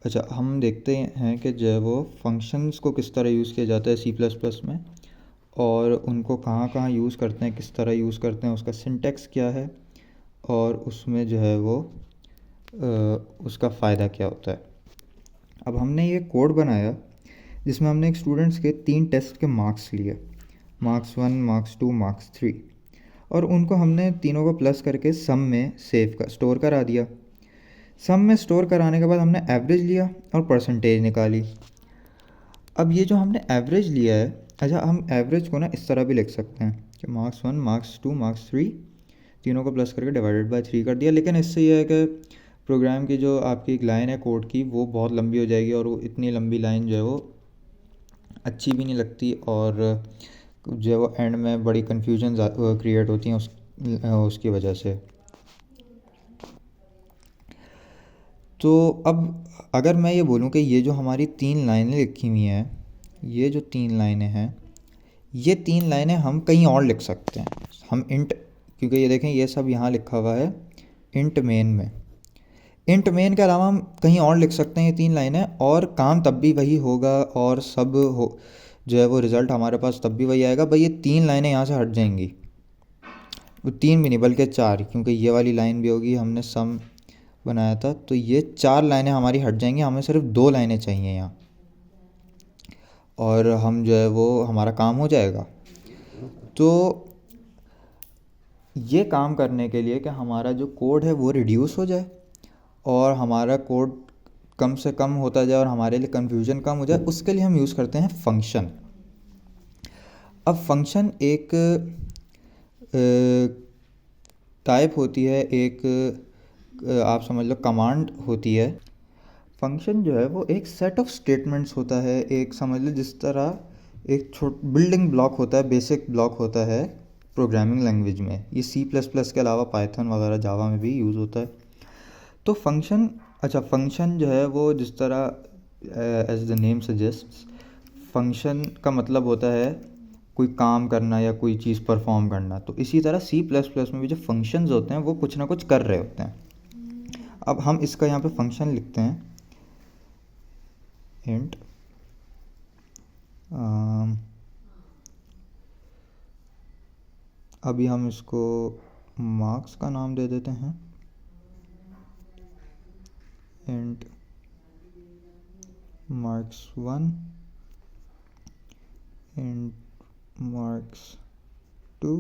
अच्छा, हम देखते हैं कि जो है वो फंक्शंस को किस तरह यूज़ किया जाता है सी प्लस प्लस में, और उनको कहाँ कहाँ यूज़ करते हैं, किस तरह यूज़ करते हैं, उसका सिंटेक्स क्या है, और उसमें जो है वो उसका फ़ायदा क्या होता है। अब हमने ये कोड बनाया जिसमें हमने एक स्टूडेंट्स के 3 टेस्ट के मार्क्स लिए, मार्क्स 1, मार्क्स 2, मार्क्स 3, और उनको हमने तीनों को प्लस करके सम में स्टोर करा दिया। सम में स्टोर कराने के बाद हमने एवरेज लिया और परसेंटेज निकाली। अब ये जो हमने एवरेज लिया है, अच्छा हम एवरेज को ना इस तरह भी लिख सकते हैं कि मार्क्स 1, मार्क्स 2, मार्क्स 3 तीनों को प्लस करके डिवाइडेड बाय 3 कर दिया। लेकिन इससे ये है कि प्रोग्राम की जो आपकी एक लाइन है कोड की वो बहुत लंबी हो जाएगी, और वो इतनी लंबी लाइन जो है वो अच्छी भी नहीं लगती, और जो है वो एंड में बड़ी कन्फ्यूजन क्रिएट होती हैं उसकी वजह से। तो अब अगर मैं ये बोलूँ कि ये जो हमारी 3 लाइनें लिखी हुई हैं, ये जो 3 लाइनें हैं, ये 3 लाइनें हम कहीं और लिख सकते हैं। हम इंट, क्योंकि ये देखें ये सब यहाँ लिखा हुआ है इंट मेन में। इंट मेन के अलावा हम कहीं और लिख सकते हैं ये 3 लाइनें, और काम तब भी वही होगा, और सब हो जो है वो रिज़ल्ट हमारे पास तब भी वही आएगा। भाई ये 3 लाइनें यहाँ से हट जाएंगी, वो 3 भी नहीं बल्कि 4, क्योंकि ये वाली लाइन भी होगी, हमने सम बनाया था, तो ये 4 लाइनें हमारी हट जाएंगी। हमें सिर्फ 2 लाइनें चाहिए यहाँ, और हम जो है वो हमारा काम हो जाएगा। तो ये काम करने के लिए कि हमारा जो कोड है वो रिड्यूस हो जाए, और हमारा कोड कम से कम होता जाए, और हमारे लिए कन्फ्यूजन कम हो जाए, उसके लिए हम यूज़ करते हैं फंक्शन। अब फंक्शन एक टाइप होती है, एक आप समझ लो कमांड होती है। फंक्शन जो है वो एक सेट ऑफ स्टेटमेंट्स होता है, एक समझ लो जिस तरह एक बिल्डिंग ब्लॉक होता है, बेसिक ब्लॉक होता है प्रोग्रामिंग लैंग्वेज में। ये सी प्लस प्लस के अलावा पाइथन वगैरह जावा में भी यूज़ होता है। तो फंक्शन, अच्छा फंक्शन जो है वो जिस तरह as the name suggests, function का मतलब होता है कोई काम करना या कोई चीज़ परफॉर्म करना। तो इसी तरह सी प्लस प्लस में भी जो फंक्शंस होते हैं वो कुछ ना कुछ कर रहे होते हैं। अब हम इसका यहाँ पे फंक्शन लिखते हैं इंट अभी हम इसको मार्क्स का नाम दे देते हैं, int marks 1, int marks 2,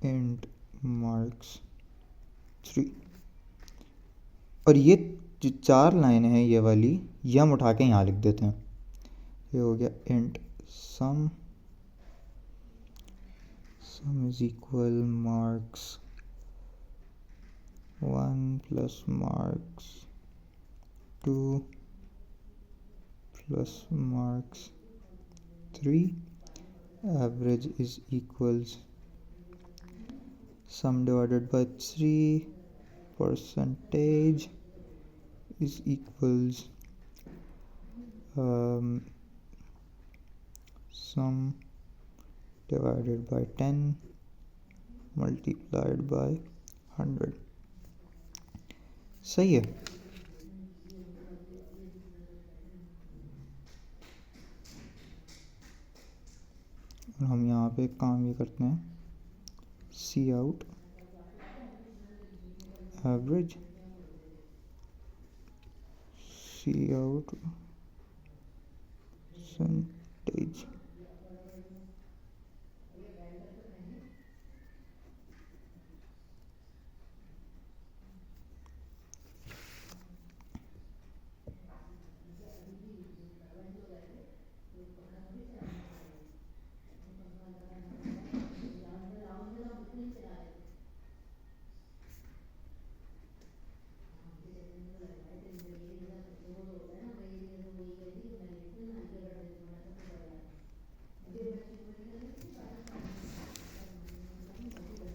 int marks 3। और ये जो 4 लाइनें हैं ये वाली, ये हम उठा के यहाँ लिख देते हैं। ये हो गया int some is equal marks 1 plus marks 2 plus marks 3, average is equals some divided by 3, percentage is equals sum divided by 10 multiplied by 100। सही है। और हम यहाँ पे एक काम ये करते हैं, सी आउट एवरेज, सी आउट परसेंटेज।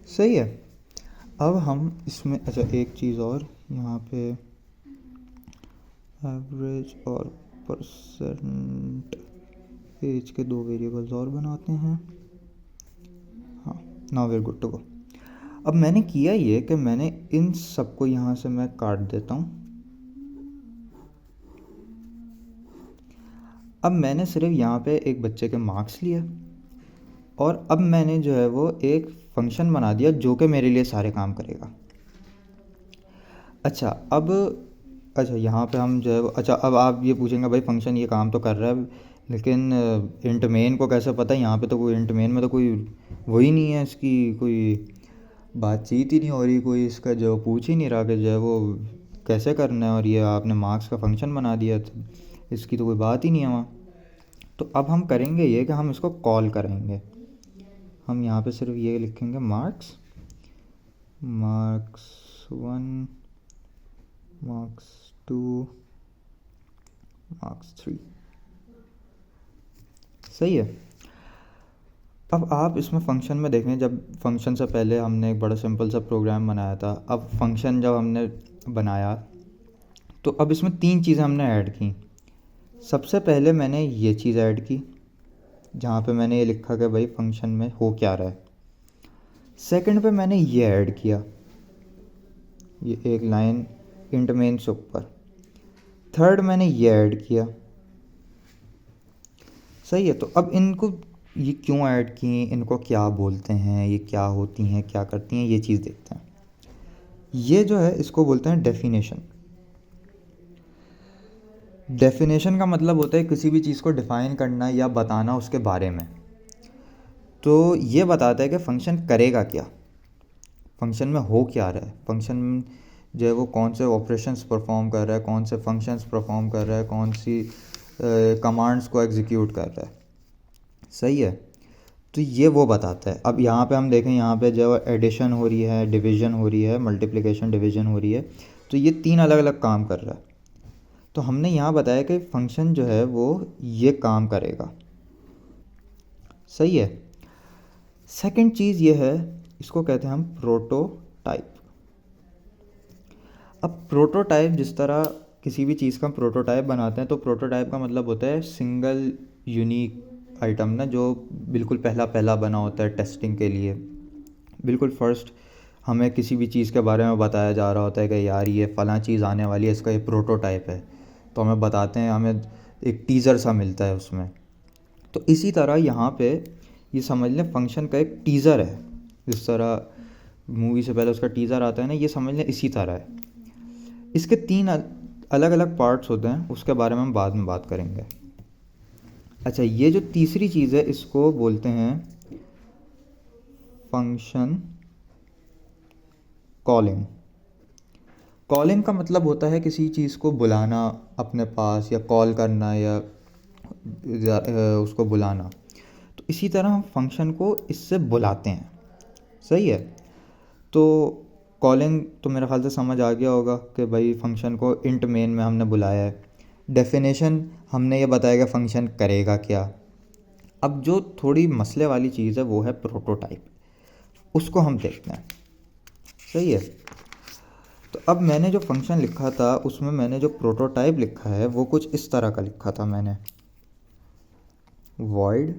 सही है। अब हम इसमें, अच्छा एक चीज़ और, यहाँ पे एवरेज और परसेंटेज के 2 वेरिएबल्स और बनाते हैं। हाँ, now we are good to go. अब मैंने किया ये कि मैंने इन सबको यहाँ से मैं काट देता हूँ, अब मैंने सिर्फ यहाँ पे एक बच्चे के मार्क्स लिए और अब मैंने जो है वो एक फंक्शन बना दिया जो कि मेरे लिए सारे काम करेगा। अच्छा अब अच्छा यहाँ पे हम जो है अच्छा अब आप ये पूछेंगे भाई फंक्शन ये काम तो कर रहा है लेकिन इंट मेन को कैसे पता है? यहाँ पे तो कोई इंट मेन में तो कोई वही नहीं है, इसकी कोई बातचीत ही नहीं हो रही, कोई इसका जो पूछ ही नहीं रहा कि जो है वो कैसे करना है, और ये आपने मार्क्स का फंक्शन बना दिया तो इसकी तो कोई बात ही नहीं है वहाँ। तो अब हम करेंगे ये कि हम इसको कॉल करेंगे। हम यहाँ पे सिर्फ ये लिखेंगे मार्क्स 1 मार्क्स 2 मार्क्स 3। सही है। अब आप इसमें फ़ंक्शन में देखें, जब फंक्शन से पहले हमने एक बड़ा सिंपल सा प्रोग्राम बनाया था, अब फंक्शन जब हमने बनाया तो अब इसमें 3 चीज़ें हमने ऐड की। सबसे पहले मैंने ये चीज़ ऐड की जहाँ पे मैंने ये लिखा कि भाई फंक्शन में हो क्या रहा है। सेकंड पे मैंने ये ऐड किया, ये एक लाइन इंट मेन से ऊपर। थर्ड मैंने ये ऐड किया। सही है। तो अब इनको ये क्यों ऐड किए, इनको क्या बोलते हैं, ये क्या होती हैं, क्या करती हैं, ये चीज़ देखते हैं। ये जो है इसको बोलते हैं डेफिनेशन। डेफिनेशन का मतलब होता है किसी भी चीज़ को डिफ़ाइन करना या बताना उसके बारे में। तो ये बताता है कि फ़ंक्शन करेगा क्या, फ़ंक्शन में हो क्या रहा है, फ़ंक्शन जो है वो कौन से ऑपरेशंस परफॉर्म कर रहा है, कौन से फंक्शंस परफॉर्म कर रहा है, कौन सी कमांड्स को एग्जीक्यूट कर रहा है। सही है। तो ये वो बताता है। अब यहाँ पे हम देखें, यहाँ पे जो एडिशन हो रही है, डिवीज़न हो रही है, मल्टीप्लिकेशन डिवीज़न हो रही है, तो ये 3 अलग अलग काम कर रहा है। तो हमने यहाँ बताया कि फंक्शन जो है वो ये काम करेगा। सही है। सेकंड चीज़ ये है, इसको कहते हैं हम प्रोटोटाइप। अब प्रोटोटाइप, जिस तरह किसी भी चीज़ का प्रोटोटाइप बनाते हैं, तो प्रोटोटाइप का मतलब होता है सिंगल यूनिक आइटम ना, जो बिल्कुल पहला पहला बना होता है टेस्टिंग के लिए। बिल्कुल फर्स्ट हमें किसी भी चीज़ के बारे में बताया जा रहा होता है कि यार ये फ़लाँ चीज़ आने वाली है, इसका ये प्रोटोटाइप है, तो हमें बताते हैं, हमें एक टीज़र सा मिलता है उसमें। तो इसी तरह यहाँ पे ये समझ लें फंक्शन का एक टीज़र है, जिस तरह मूवी से पहले उसका टीज़र आता है ना, ये समझ लें इसी तरह है। इसके 3 अलग अलग पार्ट्स होते हैं, उसके बारे में हम बाद में बात करेंगे। अच्छा, ये जो तीसरी चीज़ है इसको बोलते हैं फंक्शन कॉलिंग। कॉलिंग का मतलब होता है किसी चीज़ को बुलाना अपने पास, या कॉल करना, या उसको बुलाना। तो इसी तरह हम फंक्शन को इससे बुलाते हैं। सही है। तो कॉलिंग तो मेरे ख्याल से समझ आ गया होगा कि भाई फंक्शन को इंट मेन में हमने बुलाया है। डेफिनेशन हमने ये बताया कि फंक्शन करेगा क्या। अब जो थोड़ी मसले वाली चीज़ है वो है प्रोटोटाइप, उसको हम देखते हैं। सही है। तो अब मैंने जो फंक्शन लिखा था उसमें मैंने जो प्रोटोटाइप लिखा है वो कुछ इस तरह का लिखा था मैंने, void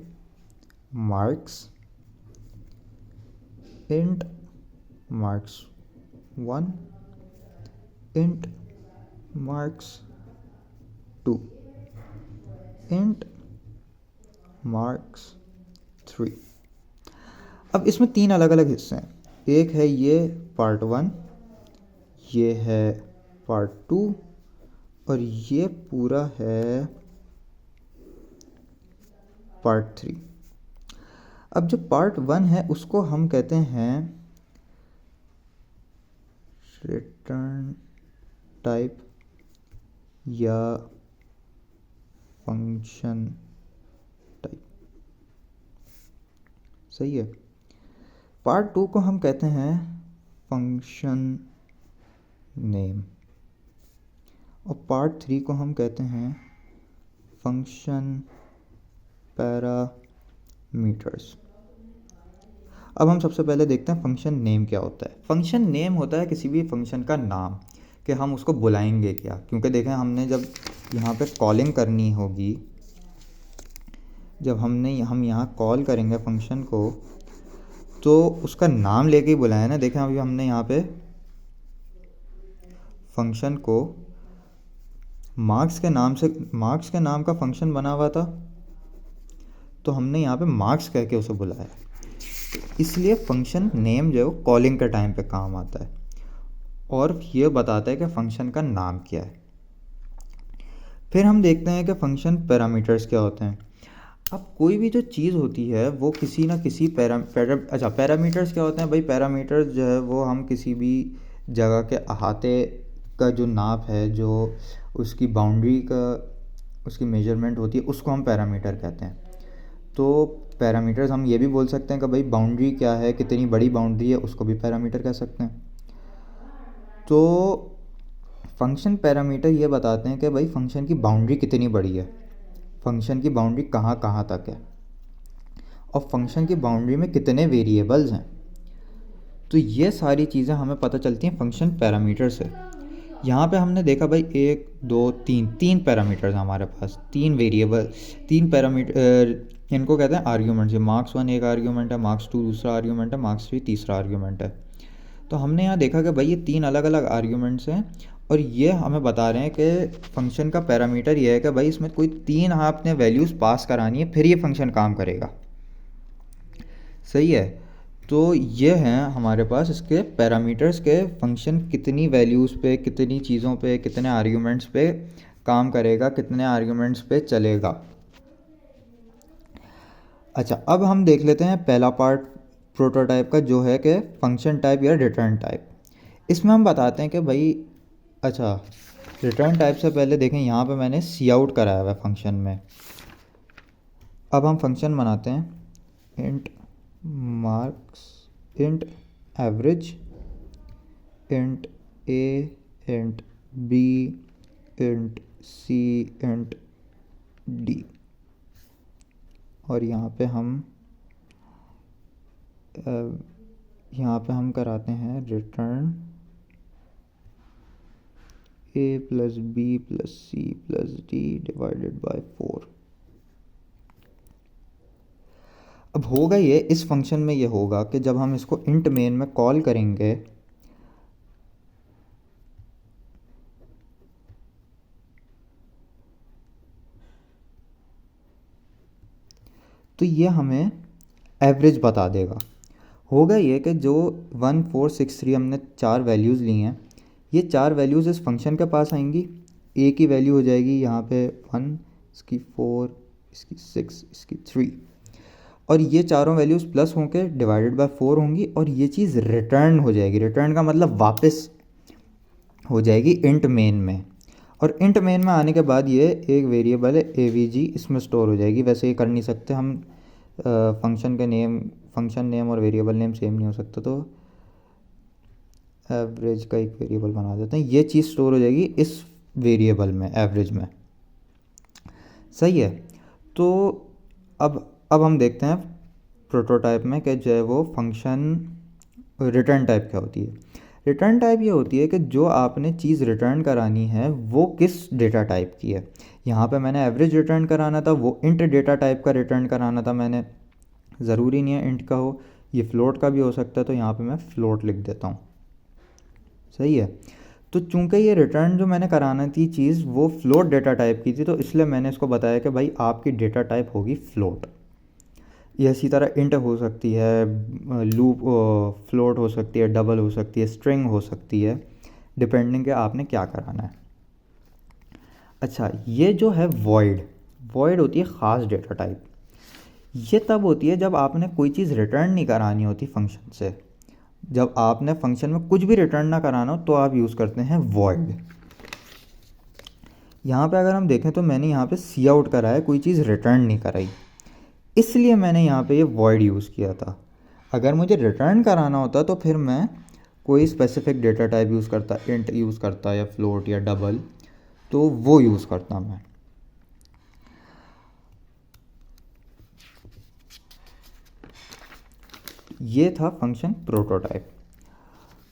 marks int marks 1 int marks 2 int marks 3। अब इसमें 3 अलग अलग हिस्से हैं। एक है ये पार्ट 1, ये है पार्ट 2, और ये पूरा है पार्ट 3। अब जो पार्ट 1 है उसको हम कहते हैं रिटर्न टाइप या फंक्शन टाइप। सही है। पार्ट 2 को हम कहते हैं फंक्शन नेम, और पार्ट 3 को हम कहते हैं फंक्शन पैरामीटर्स। अब हम सबसे पहले देखते हैं फंक्शन नेम क्या होता है। फंक्शन नेम होता है किसी भी फंक्शन का नाम, कि हम उसको बुलाएंगे क्या। क्योंकि देखें, हमने जब यहाँ पे कॉलिंग करनी होगी, जब हम यहाँ कॉल करेंगे फंक्शन को, तो उसका नाम लेके ही बुलाया ना। देखें अभी हमने यहाँ पे फंक्शन को मार्क्स के नाम का फंक्शन बना हुआ था, तो हमने यहाँ पे मार्क्स कह के उसे बुलाया। इसलिए फंक्शन नेम जो है वो कॉलिंग के टाइम पे काम आता है और ये बताता है कि फंक्शन का नाम क्या है। फिर हम देखते हैं कि फंक्शन पैरामीटर्स क्या होते हैं। अब कोई भी जो चीज़ होती है वो किसी ना किसी पैरामीटर्स क्या होते हैं भाई? पैरामीटर्स जो है वो हम किसी भी जगह के अहाते का जो नाप है, जो उसकी बाउंड्री का उसकी मेजरमेंट होती है, उसको हम पैरामीटर कहते हैं। तो पैरामीटर्स हम ये भी बोल सकते हैं कि भाई बाउंड्री क्या है, कितनी बड़ी बाउंड्री है, उसको भी पैरामीटर कह सकते हैं। तो फंक्शन पैरामीटर ये बताते हैं कि भाई फंक्शन की बाउंड्री कितनी बड़ी है, फंक्शन की बाउंड्री कहाँ कहाँ तक है और फंक्शन की बाउंड्री में कितने वेरिएबल्स हैं। तो ये सारी चीज़ें हमें पता चलती हैं फंक्शन पैरामीटर से। यहाँ पे हमने देखा भाई 1 2 3 पैरामीटर्स हमारे पास, 3 वेरिएबल, 3 पैरामीटर, इनको कहते हैं आर्ग्यूमेंट्स। मार्क्स 1 एक आर्ग्यूमेंट है, मार्क्स 2 दूसरा आर्ग्यूमेंट है, मार्क्स 3 तीसरा आर्ग्यूमेंट है। तो हमने यहाँ देखा कि भाई ये 3 अलग अलग आर्ग्यूमेंट्स हैं और ये हमें बता रहे हैं कि फंक्शन का पैरामीटर ये है कि भाई इसमें कोई 3 आपने वैल्यूज़ पास करानी है, फिर ये फंक्शन काम करेगा। सही है। तो ये हैं हमारे पास इसके पैरामीटर्स के, फंक्शन कितनी वैल्यूज़ पे, कितनी चीज़ों पे, कितने आर्ग्यूमेंट्स पे काम करेगा, कितने आर्ग्यूमेंट्स पे चलेगा। अच्छा, अब हम देख लेते हैं पहला पार्ट प्रोटोटाइप का, जो है कि फंक्शन टाइप या रिटर्न टाइप। इसमें हम बताते हैं कि भाई, अच्छा, रिटर्न टाइप से पहले देखें, यहाँ पे मैंने सी आउट कराया हुआ है फंक्शन में। अब हम फंक्शन बनाते हैं int marks, int average, int A, int B, int C, int D. और यहाँ पे हम कराते हैं return a plus B plus C plus D divided by 4। अब होगा ये, इस फंक्शन में ये होगा कि जब हम इसको इंट मेन में कॉल करेंगे तो ये हमें एवरेज बता देगा। होगा ये कि जो 1 4 6 3 हमने 4 वैल्यूज़ ली हैं, ये 4 वैल्यूज़ इस फंक्शन के पास आएंगी। ए की वैल्यू हो जाएगी यहाँ पे 1, इसकी 4, इसकी 6, इसकी 3, और ये चारों वैल्यूज़ प्लस होकर डिवाइडेड बाय 4 होंगी और ये चीज़ रिटर्न हो जाएगी। रिटर्न का मतलब वापस हो जाएगी इंट मेन में, और इंट मेन में आने के बाद ये एक वेरिएबल है avg, इसमें स्टोर हो जाएगी। वैसे ये कर नहीं सकते हम, फंक्शन नेम और वेरिएबल नेम सेम नहीं हो सकता, तो एवरेज का एक वेरिएबल बना देते हैं। ये चीज़ स्टोर हो जाएगी इस वेरिएबल में, एवरेज में। सही है। तो अब हम देखते हैं प्रोटोटाइप में कि जो है वो फंक्शन रिटर्न टाइप क्या होती है। रिटर्न टाइप ये होती है कि जो आपने चीज़ रिटर्न करानी है वो किस डेटा टाइप की है। यहाँ पे मैंने एवरेज रिटर्न कराना था, वो इंट डेटा टाइप का रिटर्न कराना था मैंने। ज़रूरी नहीं है इंट का हो, ये फ्लोट का भी हो सकता है, तो यहाँ पे मैं फ्लोट लिख देता हूँ। सही है। तो चूंकि ये रिटर्न जो मैंने कराना थी चीज़ वो फ्लोट डेटा टाइप की थी, तो इसलिए मैंने इसको बताया कि भाई आपकी डेटा टाइप होगी फ्लोट। ये इसी तरह इंट हो सकती है, लूप फ्लोट हो सकती है, डबल हो सकती है, स्ट्रिंग हो सकती है, डिपेंडिंग के आपने क्या कराना है। अच्छा, ये जो है वॉइड होती है ख़ास डेटा टाइप। ये तब होती है जब आपने कोई चीज़ रिटर्न नहीं करानी होती फंक्शन से। जब आपने फंक्शन में कुछ भी रिटर्न ना कराना हो तो आप यूज़ करते हैं वॉइड। यहाँ पे अगर हम देखें तो मैंने यहाँ पे सी आउट करा है, कोई चीज़ रिटर्न नहीं कराई, इसलिए मैंने यहाँ पे ये वॉइड यूज़ किया था। अगर मुझे रिटर्न कराना होता तो फिर मैं कोई स्पेसिफिक डेटा टाइप यूज़ करता, इंट यूज़ करता या फ्लोट या डबल, तो वो यूज़ करता मैं। ये था फंक्शन प्रोटोटाइप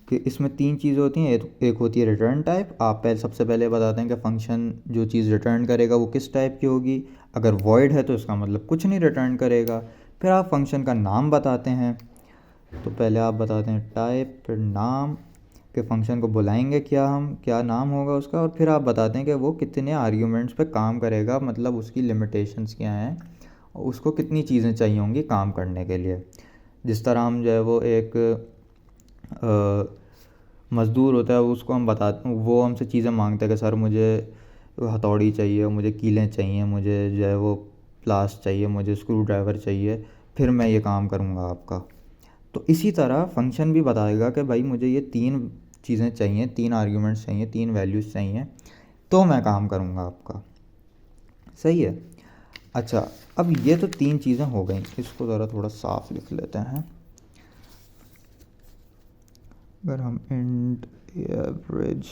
कि इसमें 3 चीज़ें होती हैं। एक होती है रिटर्न टाइप। आप सबसे पहले बताते हैं कि फंक्शन जो चीज़ रिटर्न करेगा वो किस टाइप की होगी। अगर वॉइड है तो इसका मतलब कुछ नहीं रिटर्न करेगा। फिर आप फंक्शन का नाम बताते हैं, तो पहले आप बताते हैं टाइप, फिर नाम, कि फ़ंक्शन को बुलाएंगे क्या, हम क्या नाम होगा उसका, और फिर आप बताते हैं कि वो कितने आर्ग्यूमेंट्स पे काम करेगा, मतलब उसकी लिमिटेशंस क्या हैं और उसको कितनी चीज़ें चाहिए होंगी काम करने के लिए। जिस तरह हम जो है वो एक मज़दूर होता है, उसको हम बताते, वो हमसे चीज़ें मांगता है कि सर मुझे हथौड़ी चाहिए, मुझे कीलें चाहिए, मुझे जो है वो प्लास चाहिए, मुझे स्क्रू ड्राइवर चाहिए, फिर मैं ये काम करूँगा आपका। तो इसी तरह फंक्शन भी बताएगा कि भाई मुझे ये 3 चीज़ें चाहिए, 3 आर्ग्यूमेंट्स चाहिए, 3 वैल्यूज़ चाहिए, तो मैं काम करूँगा आपका। सही है। अच्छा, अब ये तो 3 चीज़ें हो गई, इसको ज़रा थोड़ा साफ लिख लेते हैं। अगर हम इंट एवरेज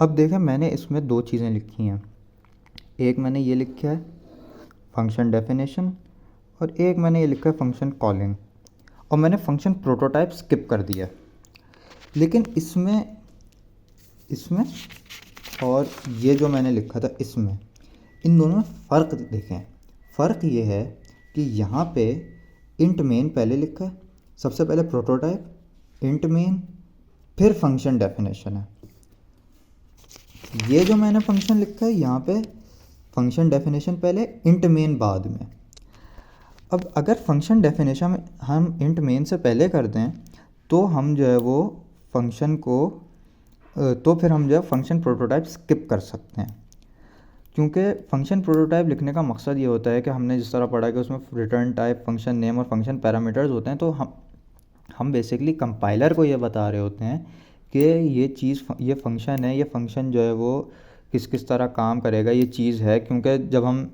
अब देखें, मैंने इसमें 2 चीज़ें लिखी हैं। एक मैंने ये लिखा है फंक्शन डेफिनेशन, और एक मैंने ये लिखा है फंक्शन कॉलिंग, और मैंने फंक्शन प्रोटोटाइप स्किप कर दिया। लेकिन इसमें इसमें और ये जो मैंने लिखा था इसमें, इन दोनों में फ़र्क देखें। फ़र्क ये है कि यहाँ पे इंट मेन पहले लिखा है, सबसे पहले प्रोटोटाइप, इंट मेन, फिर फंक्शन डेफिनेशन है। ये जो मैंने फंक्शन लिखा है यहाँ पे फंक्शन डेफिनेशन पहले, इंट मेन बाद में। अब अगर फंक्शन डेफिनेशन हम इंट मेन से पहले कर दें तो हम जो है वो फंक्शन को तो फिर हम जो है फंक्शन प्रोटोटाइप स्किप कर सकते हैं, क्योंकि फंक्शन प्रोटोटाइप लिखने का मकसद ये होता है कि हमने जिस तरह पढ़ा कि उसमें रिटर्न टाइप, फंक्शन नेम और फंक्शन पैरामीटर्स होते हैं। तो हम बेसिकली कंपाइलर को ये बता रहे होते हैं कि ये चीज़, ये फंक्शन है, ये फंक्शन जो है वो किस किस तरह काम करेगा, ये चीज़ है। क्योंकि जब हम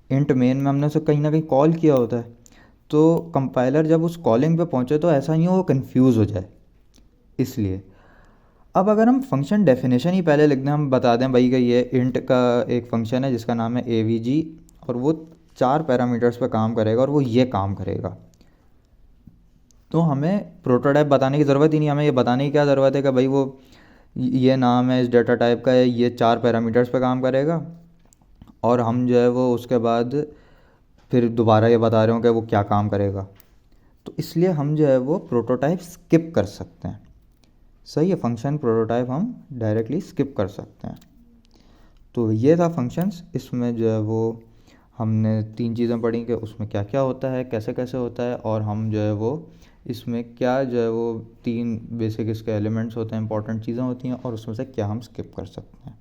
इंट मेन में हमने उसे कहीं ना कहीं कॉल किया होता है, तो कंपाइलर जब उस कॉलिंग पे पहुँचे तो ऐसा नहीं हो वो कंफ्यूज हो जाए, इसलिए। अब अगर हम फंक्शन डेफिनेशन ही पहले लिख दें, हम बता दें भाई कि ये इंट का एक फंक्शन है जिसका नाम है avg, और वो 4 पैरामीटर्स पे काम करेगा और वो ये काम करेगा, तो हमें प्रोटोटाइप बताने की ज़रूरत ही नहीं। हमें ये बताने की क्या ज़रूरत है कि भाई वो ये नाम है, इस डेटा टाइप का है, ये 4 पैरामीटर्स पे काम करेगा, और हम जो है वो उसके बाद फिर दोबारा ये बता रहे हो कि वो क्या काम करेगा। तो इसलिए हम जो है वो प्रोटोटाइप स्किप कर सकते हैं। सही है, फंक्शन प्रोटोटाइप हम डायरेक्टली स्किप कर सकते हैं। तो ये था फंक्शंस। इसमें जो है वो हमने 3 चीज़ें पढ़ी कि उसमें क्या क्या होता है, कैसे कैसे होता है, और हम जो है वो इसमें क्या जो है वो 3 बेसिक इसके एलिमेंट्स होते हैं, इंपॉर्टेंट चीज़ें होती हैं, और उसमें से क्या हम स्किप कर सकते हैं।